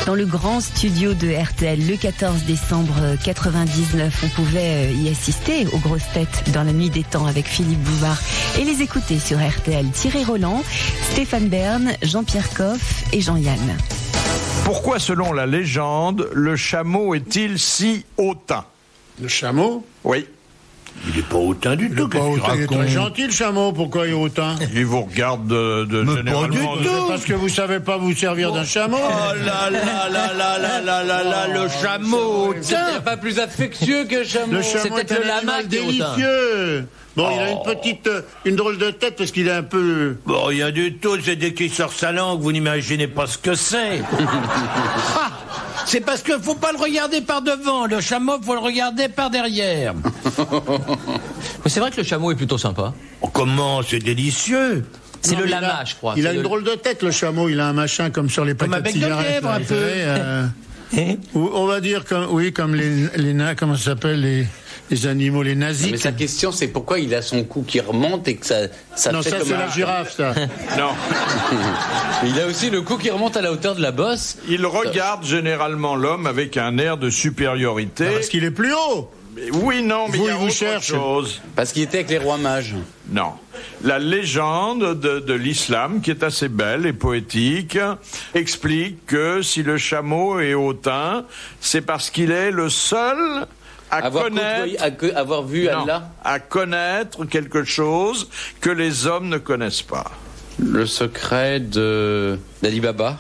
Dans le grand studio de RTL, le 14 décembre 99, on pouvait y assister aux grosses têtes dans la nuit des temps avec Philippe Bouvard et les écouter sur RTL. Thierry Roland, Stéphane Bern, Jean-Pierre Coff et Jean-Yann. Pourquoi, selon la légende, le chameau est-il si hautain? Le chameau? Oui. Il n'est pas hautain du tout. Il est très gentil, le chameau. Pourquoi il est hautain? Il vous regarde généralement. C'est parce que vous savez pas vous servir d'un chameau. Oh là là là là là là là là, le chameau. C'est pas plus affectueux que le chameau. Le chameau est un animal délicieux. Bon, il a une drôle de tête parce qu'il est un peu... Bon, rien du tout, c'est dès qu'il sort sa langue, vous n'imaginez pas ce que c'est. C'est parce qu'il faut pas le regarder par devant, le chameau, faut le regarder par derrière. Mais c'est vrai que le chameau est plutôt sympa. Oh, comment, c'est délicieux. C'est le lama, je crois. Il a une drôle de tête, le chameau. Il a un machin comme sur les paquets de cigarettes. Comme un bec de lièvre, un peu. On va dire comme les comment ça s'appelle les animaux, les nazis. Mais sa question, c'est pourquoi il a son cou qui remonte et que ça non, fait ça comme c'est la girafe, ça. Non. Il a aussi le cou qui remonte à la hauteur de la bosse. Il regarde généralement l'homme avec un air de supériorité. Parce qu'il est plus haut. Mais oui, non, mais il y a autre cherche. chose. Parce qu'il était avec les rois mages. Non. La légende de l'islam, qui est assez belle et poétique, explique que si le chameau est hautain, c'est parce qu'il est le seul avoir vu Allah. À connaître quelque chose que les hommes ne connaissent pas. Le secret d'Ali Baba.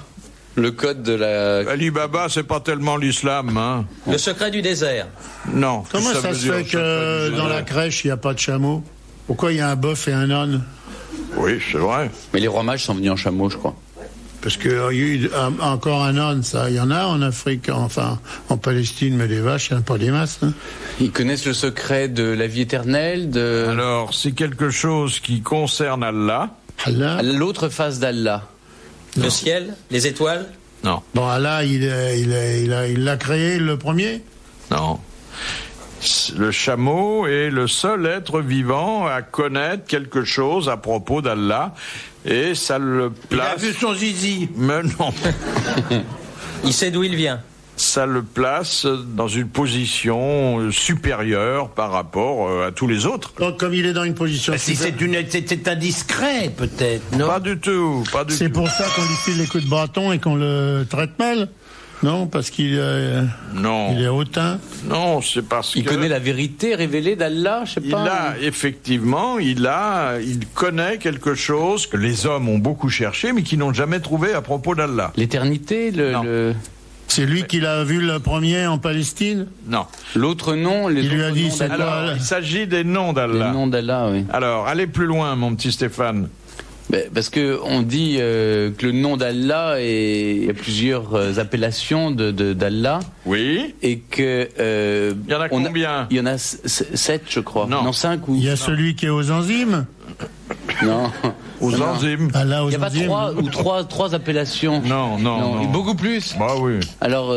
Le code de la... Ali Baba, c'est pas tellement l'islam, hein. Le secret du désert. Non. Comment ça se fait que dans la crèche, il n'y a pas de chameau? Pourquoi il y a un bœuf et un âne? Oui, c'est vrai. Mais les rois mages sont venus en chameau, je crois. Parce qu'il y a eu encore un âne, ça. Il y en a en Afrique, enfin, en Palestine, mais les vaches, il n'y en a pas des masses. Hein. Ils connaissent le secret de la vie éternelle, Alors, c'est quelque chose qui concerne Allah. Allah? L'autre face d'Allah. Le ciel, les étoiles. Non. Bon, Allah, il l'a créé le premier? Non. Le chameau est le seul être vivant à connaître quelque chose à propos d'Allah et ça le place... Il a vu son zizi. Mais non. Il sait d'où il vient. Ça le place dans une position supérieure par rapport à tous les autres. Donc, comme il est dans une position... Si c'est indiscret, peut-être, non? Pas du tout, pas du tout. C'est pour ça qu'on lui file les coups de bâton et qu'on le traite mal? Non, parce qu'il il est hautain. Non, c'est parce qu'il connaît la vérité révélée d'Allah, je sais pas. Il connaît quelque chose que les hommes ont beaucoup cherché, mais qui n'ont jamais trouvé à propos d'Allah. L'éternité, C'est lui qui l'a vu le premier en Palestine? Non. L'autre nom, il lui a dit c'est quoi? Alors, il s'agit des noms d'Allah. Les noms d'Allah, oui. Alors, allez plus loin, mon petit Stéphane. Parce que on dit que le nom d'Allah il y a plusieurs appellations d'Allah. Oui. Et que il y en a combien? Il y en a 7, je crois. Non, 5 ou. Il y a celui qui est aux enzymes. Non. Aux enzymes. Allah, aux il n'y a enzymes. pas trois appellations. Non. Beaucoup plus. Bah oui. Alors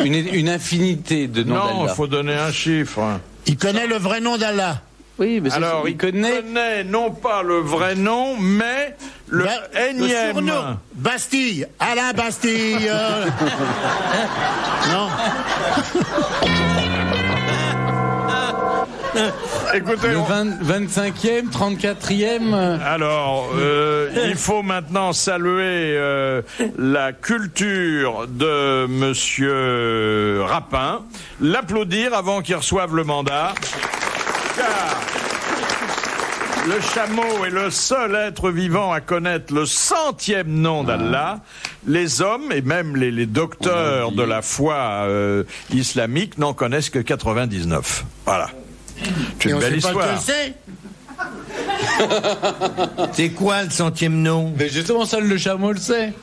une infinité de noms d'Allah. Non, il faut donner un chiffre. Il connaît le vrai nom d'Allah. Oui, mais alors il connaît non pas le vrai nom, mais le énième. Le surnom. Bastille, Alain Bastille. Non. Écoutez, le 25e, 34e. Alors, il faut maintenant saluer la culture de Monsieur Rapin, l'applaudir avant qu'il reçoive le mandat. Car le chameau est le seul être vivant à connaître le 100e nom d'Allah. Les hommes et même les docteurs de la foi islamique n'en connaissent que 99. Voilà. C'est une belle histoire. C'est quoi le 100e nom? Mais justement, seul le chameau le sait.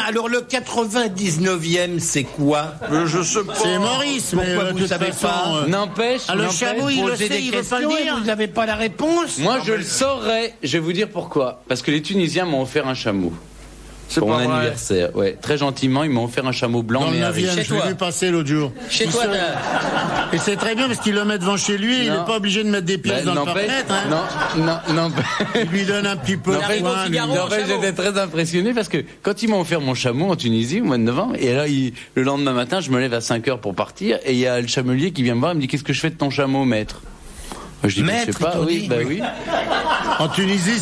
Alors le 99e, c'est quoi? Je sais pas. C'est Maurice, mais pourquoi vous savez pas? N'empêche. Le chameau, il le sait, il veut pas le dire. Vous n'avez pas la réponse? Moi, je le saurais. Je vais vous dire pourquoi. Parce que les Tunisiens m'ont offert un chameau. C'est pour pas mon vrai. anniversaire. Ouais, très gentiment, ils m'ont offert un chameau blanc. Dans le mais 9e, je l'ai vu passer l'autre jour. Chez Tout toi, seul. Et c'est très bien parce qu'il le met devant chez lui, il Non. n'est pas obligé de mettre des pièces dans le paramètre. Hein. Non. Il lui donne un petit peu de arrive au foin, lui. Figaro. En fait, chameau. j'étais très impressionné parce que quand ils m'ont offert mon chameau en Tunisie au mois de novembre, et là, le lendemain matin, je me lève à 5h pour partir, et il y a le chamelier qui vient me voir, il me dit: qu'est-ce que je fais de ton chameau, maître? Je dis: je Maître, sais pas, ils t'ont oui, dit. bah oui. En Tunisie,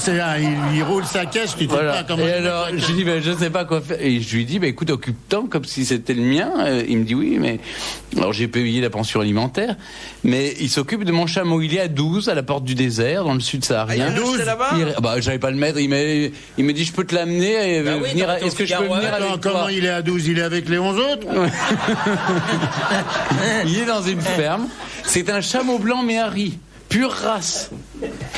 il roule sa caisse, tu sais Voilà. pas comment. Et alors, je dis: je sais pas quoi faire. Et je lui dis: écoute, occupe-t'en comme si c'était le mien. Il me dit: oui, mais alors j'ai payé la pension alimentaire, mais il s'occupe de mon chameau. Il est à 12 à la porte du désert, dans le sud saharien. Ah, il est resté là-bas Bah, j'allais pas le mettre. Il me dit: je peux te l'amener. Et Bah oui, venir. t'as été au Est-ce que je peux Figaro, venir Attends, avec comment toi? il est à 12? Il est avec les 11 autres? Il est dans une ferme. C'est un chameau blanc méhari, pure race.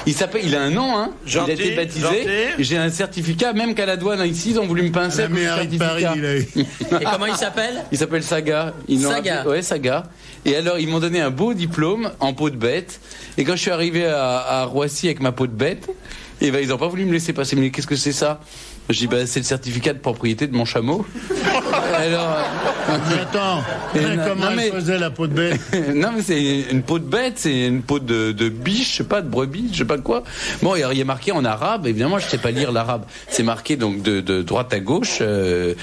Il a un nom, hein. Gentil, il a été baptisé. gentil. J'ai un certificat, même qu'à la douane ici, ils ont voulu me pincer. La à cause du mairie de Paris, certificat. il a eu. Et comment il s'appelle? Il s'appelle Saga. Saga. Ouais, Saga. Et alors, ils m'ont donné un beau diplôme en peau de bête. Et quand je suis arrivé à Roissy avec ma peau de bête, et ben, ils n'ont pas voulu me laisser passer. Mais qu'est-ce que c'est ça? Je dis: bah, c'est le certificat de propriété de mon chameau. Alors, Mais attends, comment non, mais- elle faisait la peau de bête? non, mais c'est une peau de bête, c'est une peau de biche, je sais pas, de brebis, je sais pas quoi. Bon, il y a marqué en arabe, évidemment, je sais pas lire l'arabe. C'est marqué donc de droite à gauche, s'appelle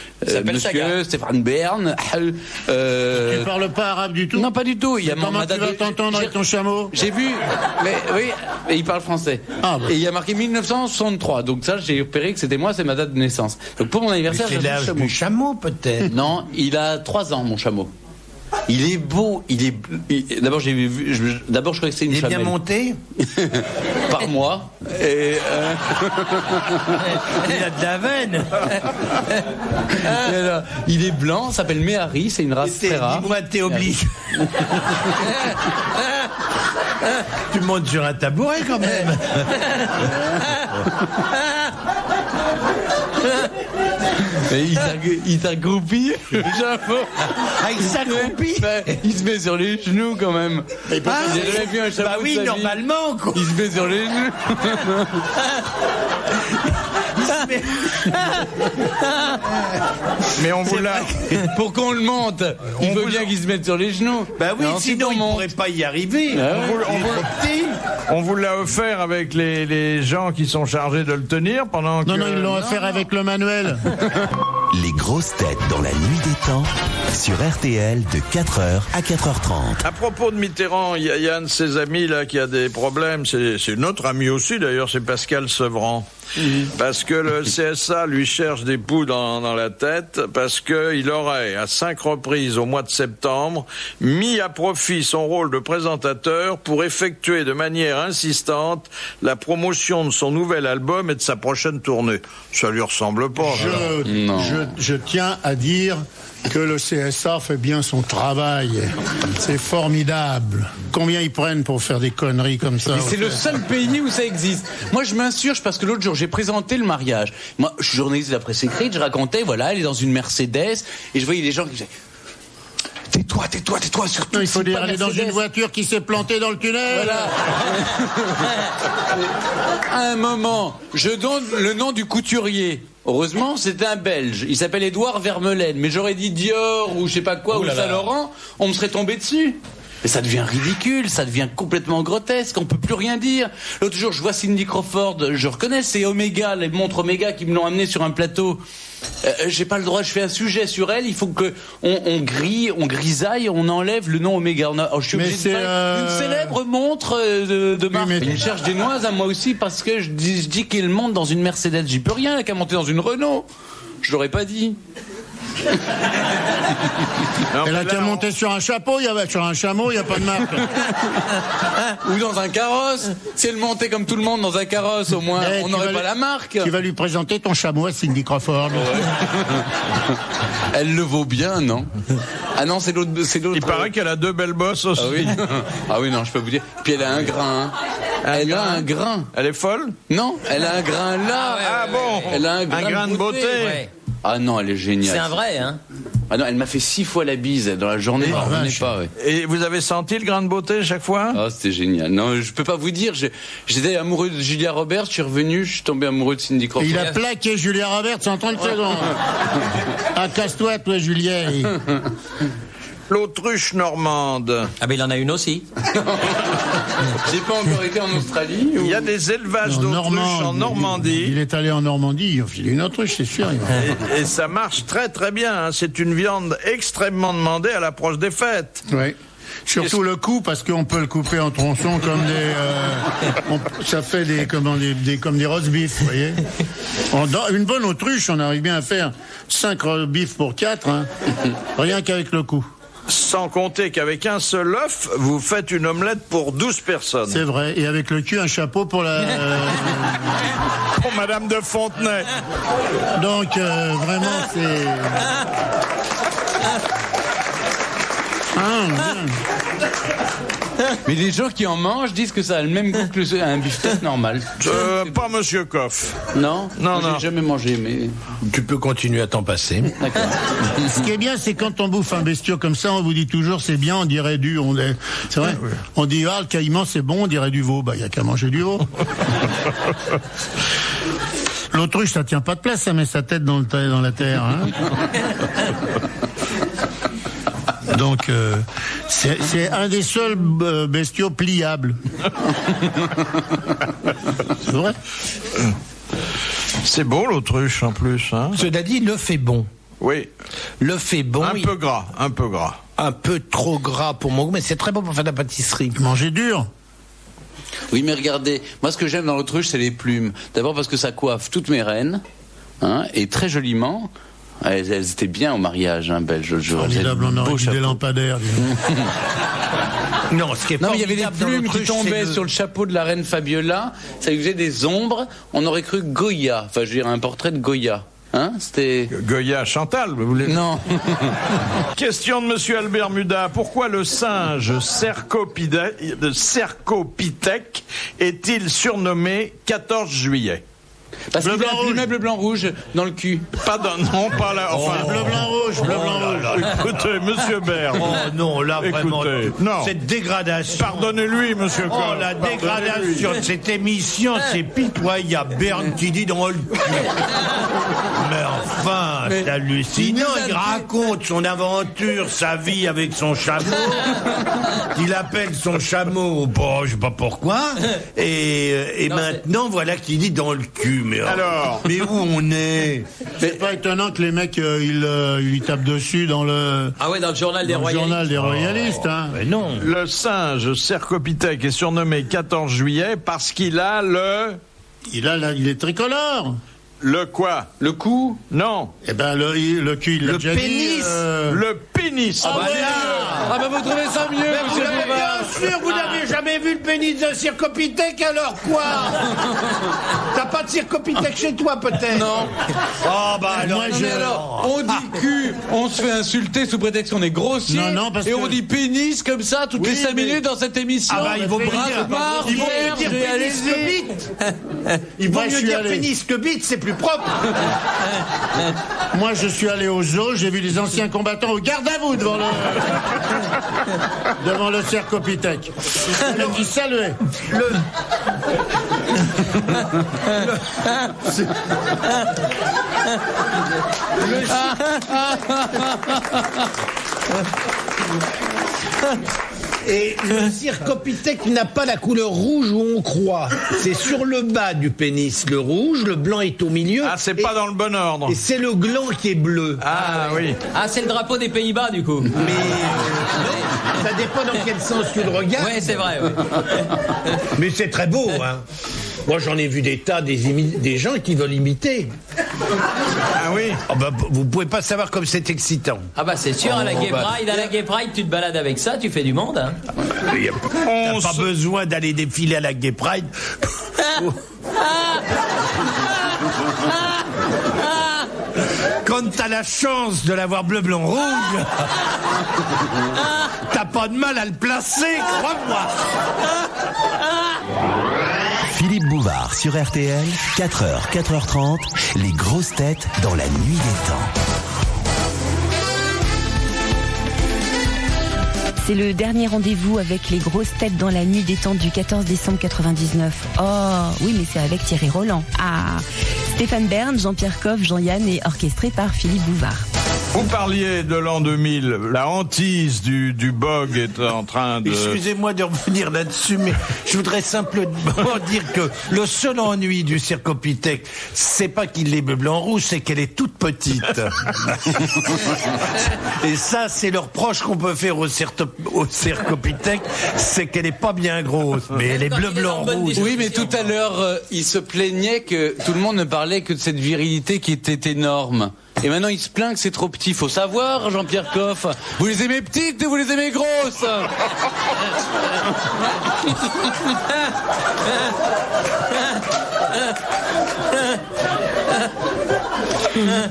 monsieur Saga. Stéphane Bern. Tu parles pas arabe du tout? Non, pas du tout. Il y a Comment ma tu date vas de- t'entendre avec ton chameau? J'ai vu, mais oui, mais il parle français. Ah, bah. Et il y a marqué 1963, donc ça, j'ai repéré que c'était moi, c'est ma date de naissance. Donc pour mon anniversaire, C'est j'ai un l'âge chameau. du chameau, peut-être. Non, il a 3 ans, mon chameau. Il est beau, d'abord j'ai vu, d'abord je croyais que c'était une Il est bien chamelle. monté. Par mois. Et, Il a de la veine. et alors, il est blanc, s'appelle Méhari, c'est une race très rare. Dis-moi, t'es obligé. Tu montes sur un tabouret quand même. Et il s'accroupit, le chameau. Ah, il s'accroupit. Ben, il se met sur les genoux quand même. Ah, J'ai jamais vu un chameau bah de oui, sa vie. normalement, quoi. Il se met sur les genoux. Mais on vous l'a. Pour qu'on le monte, il On veut vous- bien qu'il se mette sur les genoux. Bah oui, Et ensuite, sinon on il monte. pourrait pas y arriver. Ah ouais. On vous- On vous l'a offert avec les gens qui sont chargés de le tenir pendant que... Non, ils l'ont offert avec le manuel. Les grosses têtes dans la nuit des temps sur RTL de 4h à 4h30. À propos de Mitterrand, il y a un de ses amis là qui a des problèmes. C'est notre ami aussi d'ailleurs, c'est Pascal Sevran. Parce que le CSA lui cherche des poux dans la tête, parce qu'il aurait, à 5 reprises au mois de septembre, mis à profit son rôle de présentateur pour effectuer de manière insistante la promotion de son nouvel album et de sa prochaine tournée. Ça lui ressemble pas. ça. Non. Je tiens à dire que le CSA fait bien son travail. C'est formidable. Combien ils prennent pour faire des conneries comme ça? Mais c'est le seul pays où ça existe. Moi, je m'insurge parce que l'autre jour, j'ai présenté le mariage. Moi, je suis journaliste de la presse écrite, je racontais, voilà, elle est dans une Mercedes, et je voyais des gens qui disaient: tais-toi, surtout. Non, il faut c'est dire, pas elle est dans Mercedes. une voiture qui s'est plantée dans le tunnel. Voilà. À un moment, je donne le nom du couturier. Heureusement, c'était un Belge. Il s'appelle Édouard Vermeulen. Mais j'aurais dit Dior ou je sais pas quoi, ou Saint-Laurent, on me serait tombé dessus. Mais ça devient ridicule, ça devient complètement grotesque, on peut plus rien dire. L'autre jour, je vois Cindy Crawford, je reconnais, c'est Omega, les montres Omega qui me l'ont amené sur un plateau. J'ai pas le droit, je fais un sujet sur elle, il faut que on grisaille, on enlève le nom Omega. Je suis Mais obligé de c'est, faire une célèbre montre de marque. mais- Il me cherche des noises à moi aussi parce que je dis qu'il monte dans une Mercedes. J'y peux rien, elle a qu'à monter dans une Renault. Je l'aurais pas dit. Non, Elle mais a qu'à là, monter sur un chapeau, sur un chameau, il n'y a pas de marque. Ou dans un carrosse. Si elle montait comme tout le monde dans un carrosse, au moins, Eh, on tu n'aurait vas pas lui- la marque. Tu vas lui présenter ton chameau à Cindy Crawford. Elle le vaut bien, non? Ah non, c'est l'autre. Il paraît qu'elle a 2 belles bosses aussi. Ah oui. Ah oui, non, je peux vous dire. Puis elle a un grain. Hein. Elle a un grain. Elle est folle? Non, elle a un grain là. Ah bon? Elle a un Un grain de beauté. Ouais. Ah non, elle est géniale. C'est un vrai, hein? Ah non, elle m'a fait 6 fois la bise dans la journée. Et Je revenais vache. pas, ouais. Et vous avez senti le grain de beauté chaque fois? Ah, c'était génial. Non, je peux pas vous dire. J'étais amoureux de Julia Roberts, je suis revenu, je suis tombé amoureux de Cindy Crawford. Il a plaqué Julia Roberts en 30 secondes. Ah, casse-toi, toi, Julien. L'autruche normande. Ah, mais il en a une aussi. J'ai pas encore été en Australie. Il y a des élevages d'autruches en Normandie. Il est allé en Normandie, il a filé une autruche, c'est sûr. Et ça marche très très bien. Hein. C'est une viande extrêmement demandée à l'approche des fêtes. Oui. Surtout le cou, parce qu'on peut le couper en tronçons comme des... ça fait comme des roast beef, vous voyez. Une bonne autruche, on arrive bien à faire 5 roast beef pour 4, hein. Rien qu'avec le cou. Sans compter qu'avec un seul œuf, vous faites une omelette pour 12 personnes. C'est vrai. Et avec le cul, un chapeau pour la... Pour Madame de Fontenay. Donc, vraiment, c'est... Mais les gens qui en mangent disent que ça a le même goût que un beefsteak normal. Pas Monsieur Coff. Non, Non, moi, non. j'ai jamais mangé, mais Tu peux continuer à t'en passer. d'accord. Ce qui est bien, c'est quand on bouffe un bestiau comme ça, on vous dit toujours c'est bien, on dirait du... C'est vrai. On dit, ah, le caïman, c'est bon, on dirait du veau. Bah, il y a qu'à manger du veau. L'autruche, ça tient pas de place, ça met sa tête dans la terre. Hein. Donc, c'est un des seuls bestiaux pliables. C'est vrai. C'est beau l'autruche en plus. Hein. Cela dit, l'œuf est bon. Oui. L'œuf est bon. Un peu gras, un peu gras. Un peu trop gras pour mon goût, mais c'est très bon pour faire de la pâtisserie. Manger dur. Oui, mais regardez, moi ce que j'aime dans l'autruche, c'est les plumes. D'abord parce que ça coiffe toutes mes reines, hein, et très joliment. Elles étaient bien au mariage, hein, belge. Formidable, on aurait dit des lampadaires. Non, ce qui est Non, mais il y avait des formidable dans plumes qui l'autruche, tombaient c'est sur le chapeau de la reine Fabiola. Ça lui faisait des ombres. On aurait cru Goya. Enfin, je veux dire, un portrait de Goya. Hein, c'était... Goya Chantal, vous voulez? Non. Question de Monsieur Albert Muda. Pourquoi le singe Cercopithèque est-il surnommé 14 juillet? Parce Bleu, qu'il a blanc, un rouge. plumet bleu, blanc, rouge dans le cul. Pas non, pas là. Enfin, Bleu, blanc, rouge, bleu, blanc, rouge. écoutez, Monsieur Bert. Oh non, là vraiment, Écoutez, non. cette dégradation. Pardonnez-lui, Monsieur Oh, Coff. la Pardonnez-lui. dégradation de cette émission, c'est pitoyable. Berne qui dit dans le cul. Mais enfin, c'est hallucinant. Il raconte son aventure, sa vie avec son chameau. Il appelle son chameau, bon, je sais pas pourquoi. Et Non, maintenant, voilà qu'il dit dans le cul. Mais, Alors. mais où on est? C'est pas étonnant que les mecs, ils lui tapent dessus dans le... Ah ouais, dans le journal des Dans le royalistes. journal des royalistes, hein. Mais non. Le singe Cercopithèque est surnommé 14 juillet parce qu'il a Il est tricolore. le quoi? Le cou. Non, Eh ben, le cul, il l'a Le déjà pénis. dit. le pénis. Ah bah vous trouvez ça mieux, monsieur Bouvard? Bien sûr, vous n'avez jamais vu le pénis d'un circopithèque, alors quoi? T'as pas de circopithèque chez toi, peut-être? Non. Oh, bah alors, Moi, Non, mais alors, on dit cul, on se fait insulter sous prétexte qu'on est grossier. Non, non, parce et que- on dit pénis comme ça toutes les 5 mais- minutes dans cette émission. Ah bah, ils vont me dire, Marc, ils vont me Serge, dire pénis allez-y. que bite. Ils vont Moi, je mieux suis dire allé. pénis que bite, c'est plus propre. Moi, je suis allé au zoo, j'ai vu les anciens combattants au garde à vous devant le Cercopithèque. Le qui saluait. Et le circopithèque n'a pas la couleur rouge où on croit. C'est sur le bas du pénis, le rouge, le blanc est au milieu. Ah, c'est pas dans le bon ordre. Et c'est le gland qui est bleu. Ah oui. Ah, c'est le drapeau des Pays-Bas, du coup. Mais ça dépend dans quel sens tu le regardes. Ouais, c'est vrai, ouais. Mais c'est très beau, hein. Moi, j'en ai vu des tas, des gens qui veulent imiter. Ah oui. Oh bah, vous pouvez pas savoir comme c'est excitant. Ah bah c'est sûr, à la Gay Pride, tu te balades avec ça, tu fais du monde, hein. T'as pas besoin d'aller défiler à la Gay Pride. Quand t'as la chance de l'avoir bleu, blanc, rouge, t'as pas de mal à le placer, crois-moi. Philippe Bouvard sur RTL, 4h, 4h30, les grosses têtes dans la nuit des temps. C'est le dernier rendez-vous avec les grosses têtes dans la nuit des temps du 14 décembre 99. Oh, oui, mais c'est avec Thierry Roland. Ah, Stéphane Bern, Jean-Pierre Coff, Jean-Yann et orchestré par Philippe Bouvard. Vous parliez de l'an 2000, la hantise du bog est en train de... Excusez-moi de revenir là-dessus, mais je voudrais simplement dire que le seul ennui du Cercopithèque, c'est pas qu'il est bleu, blanc, rouge, c'est qu'elle est toute petite. Et ça, c'est le reproche qu'on peut faire au Cercopithèque, c'est qu'elle est pas bien grosse, mais elle est bleu, blanc, rouge. Oui, mais tout à l'heure, il se plaignait que tout le monde ne parlait que de cette virilité qui était énorme. Et maintenant, il se plaint que c'est trop petit. Faut savoir, Jean-Pierre Coff, vous les aimez petites ou vous les aimez grosses?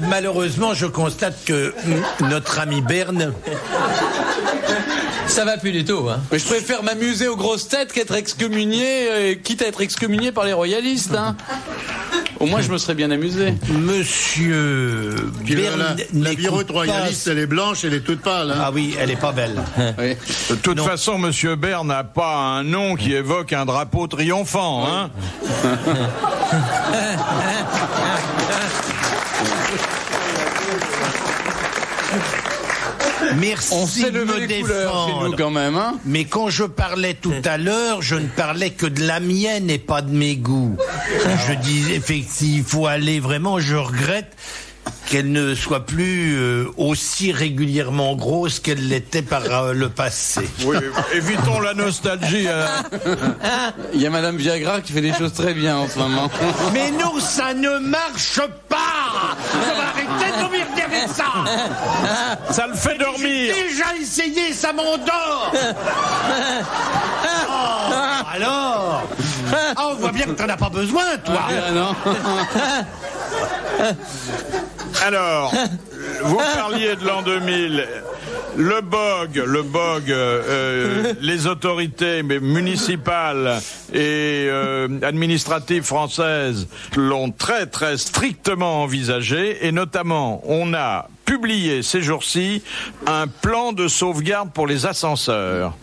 Malheureusement, je constate que notre ami Berne... Ça va plus du tout, hein. Mais je préfère m'amuser aux grosses têtes qu'être excommunié, quitte à être excommunié par les royalistes, hein. Au moins, je me serais bien amusé. Monsieur Berne, la virote royaliste, elle est blanche, elle est toute pâle. Hein. Ah oui, elle est pas belle. Oui. De toute façon, Monsieur Bern n'a pas un nom qui évoque un drapeau triomphant, hein. Merci. On sait de me les couleurs chez nous quand même, hein. Mais quand je parlais tout à l'heure, je ne parlais que de la mienne et pas de mes goûts. Je disais, effectivement, il faut aller vraiment, je regrette qu'elle ne soit plus aussi régulièrement grosse qu'elle l'était par le passé. Oui, évitons la nostalgie. Il y a Madame Viagra qui fait des choses très bien en ce moment. Mais non, ça ne marche pas. Ça va arrêter de me dire avec ça. Ça le fait dormir. J'ai déjà essayé, ça m'endort. Oh, alors on voit bien que t'en as pas besoin, toi. Ah, non. Alors, vous parliez de l'an 2000. Le bog, les autorités municipales et administratives françaises l'ont très très strictement envisagé, et notamment on a publié ces jours-ci un plan de sauvegarde pour les ascenseurs.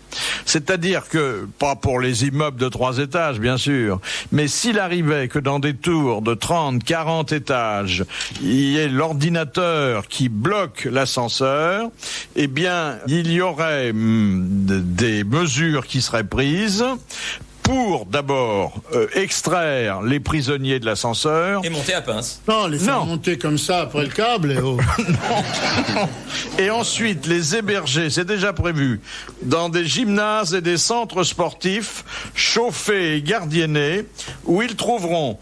C'est-à-dire que, pas pour les immeubles de 3 étages, bien sûr, mais s'il arrivait que dans des tours de 30, 40 étages, il y ait l'ordinateur qui bloque l'ascenseur, eh bien, il y aurait des mesures qui seraient prises pour d'abord extraire les prisonniers de l'ascenseur. Et monter à pince. Non, les faire monter comme ça après le câble. Et non. Et ensuite les héberger, c'est déjà prévu, dans des gymnases et des centres sportifs chauffés et gardiennés, où ils trouveront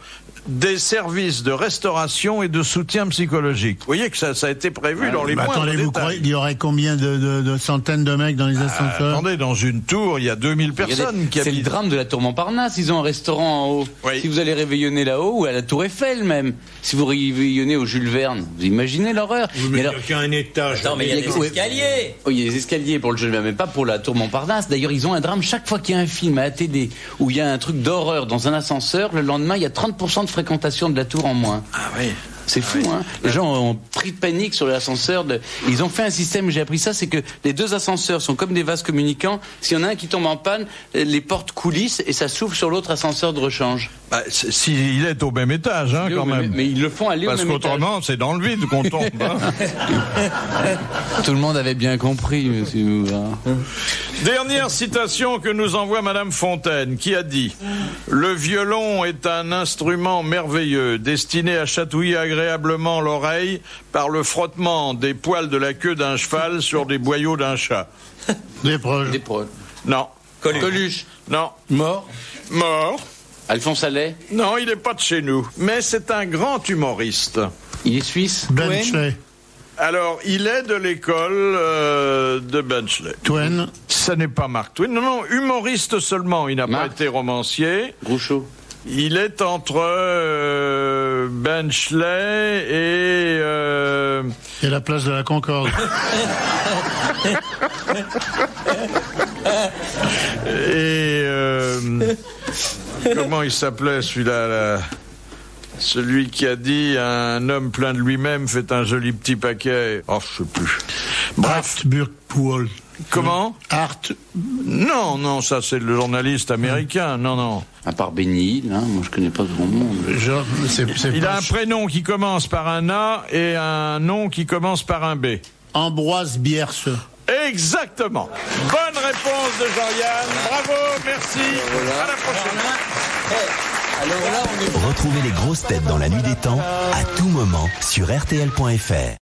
des services de restauration et de soutien psychologique. Vous voyez que ça a été prévu dans les moindres détails. Vous croyez qu'il y aurait combien de centaines de mecs dans les ascenseurs? Attendez, dans une tour, il y a 2000 personnes qui habitent. C'est le drame de la tour Montparnasse. Ils ont un restaurant en haut. Oui. Si vous allez réveillonner là-haut, ou à la tour Eiffel même, si vous réveillonnez au Jules Verne, vous imaginez l'horreur. Oui, mais il n'y a qu'un étage. Non, mais il y a des escaliers. Oui, il y a des escaliers pour le Jules Verne, mais pas pour la tour Montparnasse. D'ailleurs, ils ont un drame chaque fois qu'il y a un film à la télé où il y a un truc d'horreur dans un ascenseur, le lendemain, il y a 30% de fréquentation de la tour en moins. Ah oui. C'est fou, hein. Les gens ont pris de panique sur l'ascenseur. Ils ont fait un système, j'ai appris ça, c'est que les 2 ascenseurs sont comme des vases communicants. S'il y en a un qui tombe en panne, les portes coulissent et ça s'ouvre sur l'autre ascenseur de rechange. Bah, s'il est au même étage, hein, quand même. Mais ils le font aller au même étage. Parce qu'autrement, c'est dans le vide qu'on tombe. Hein. Tout le monde avait bien compris, monsieur. Dernière citation que nous envoie Madame Fontaine, qui a dit « Le violon est un instrument merveilleux, destiné à chatouiller agréablement l'oreille par le frottement des poils de la queue d'un cheval sur des boyaux d'un chat. » Des proches. Non. Coluche. Non. Mort. Alphonse Allais. Non, il n'est pas de chez nous. Mais c'est un grand humoriste. Il est suisse. Benchley. Alors, il est de l'école de Benchley. Twain. Ça n'est pas Mark Twain. Non, humoriste seulement. Il n'a pas été romancier. Groucho. Il est entre Benchley et la place de la Concorde. Comment il s'appelait celui-là là celui qui a dit un homme plein de lui-même fait un joli petit paquet. Oh, je sais plus. Bref. Burkpool. Comment? Art. Non, ça c'est le journaliste américain. Non. À part Benny, hein, moi je connais pas grand monde. Il a un prénom qui commence par un A et un nom qui commence par un B. Ambroise Bierce. Exactement. Bonne réponse de Jean-Yann. Bravo, merci. À la prochaine. Retrouvez les grosses têtes dans la nuit des temps à tout moment sur RTL.fr.